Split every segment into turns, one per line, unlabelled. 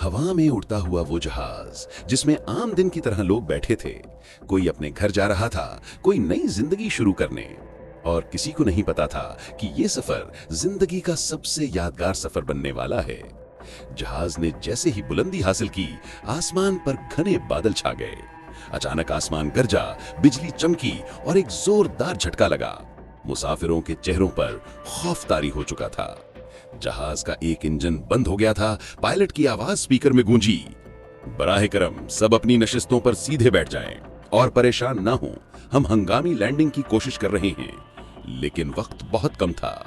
हवा में उड़ता हुआ वो जहाज जिसमें आम दिन की तरह लोग बैठे थे, कोई अपने घर जा रहा था, कोई नई जिंदगी शुरू करने, और किसी को नहीं पता था कि ये सफर जिंदगी का सबसे यादगार सफर बनने वाला है। जहाज ने जैसे ही बुलंदी हासिल की, आसमान पर घने बादल छा गए। अचानक आसमान गरजा, बिजली चमकी और एक जोरदार झटका लगा। मुसाफिरों के चेहरों पर खौफ तारी हो चुका था। जहाज का एक इंजन बंद हो गया था। पायलट की आवाज स्पीकर में गूंजी, बराहे करम सब अपनी नशिस्तों पर सीधे बैठ जाएं और परेशान ना हो, हम हंगामी लैंडिंग की कोशिश कर रहे हैं। लेकिन वक्त बहुत कम था।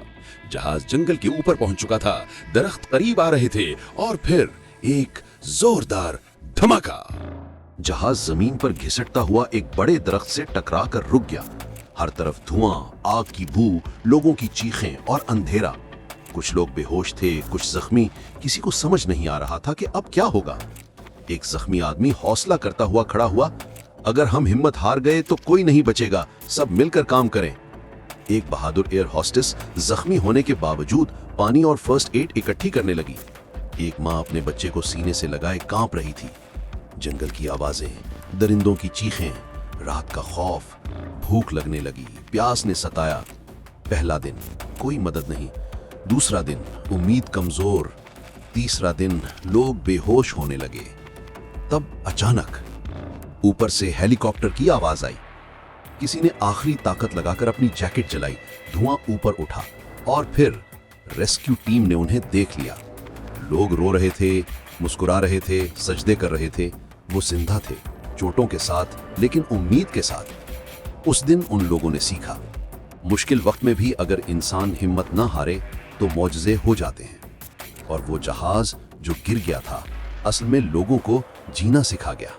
जहाज जंगल के ऊपर पहुंच चुका था, दरख्त करीब आ रहे थे और फिर एक जोरदार धमाका।
जहाज जमीन पर घिसटता हुआ एक बड़े दरख्त से टकराकर रुक गया। हर तरफ धुआं, आग की बू, लोगों की चीखें और अंधेरा। कुछ लोग बेहोश थे, कुछ जख्मी। किसी को समझ नहीं आ रहा था कि अब क्या होगा। एक जख्मी आदमी हौसला करता हुआ खड़ा हुआ, अगर हम हिम्मत हार गए तो कोई नहीं बचेगा, सब मिलकर काम करें। एक बहादुर एयर होस्टेस जख्मी होने के बावजूद पानी और फर्स्ट एड इकट्ठी करने लगी। एक माँ अपने बच्चे को सीने से लगाए कांप रही थी। जंगल की आवाजें, दरिंदों की चीखें, रात का खौफ, भूख लगने लगी, प्यास ने सताया। पहला दिन कोई मदद नहीं, दूसरा दिन उम्मीद कमजोर, तीसरा दिन लोग बेहोश होने लगे। तब अचानक ऊपर से हेलीकॉप्टर की आवाज आई। किसी ने आखिरी ताकत लगाकर अपनी जैकेट जलाई, धुआं ऊपर उठा और फिर रेस्क्यू टीम ने उन्हें देख लिया। लोग रो रहे थे, मुस्कुरा रहे थे, सजदे कर रहे थे। वो जिंदा थे, चोटों के साथ लेकिन उम्मीद के साथ। उस दिन उन लोगों ने सीखा, मुश्किल वक्त में भी अगर इंसान हिम्मत ना हारे तो मौजज़े हो जाते हैं। और वो जहाज जो गिर गया था, असल में लोगों को जीना सिखा गया।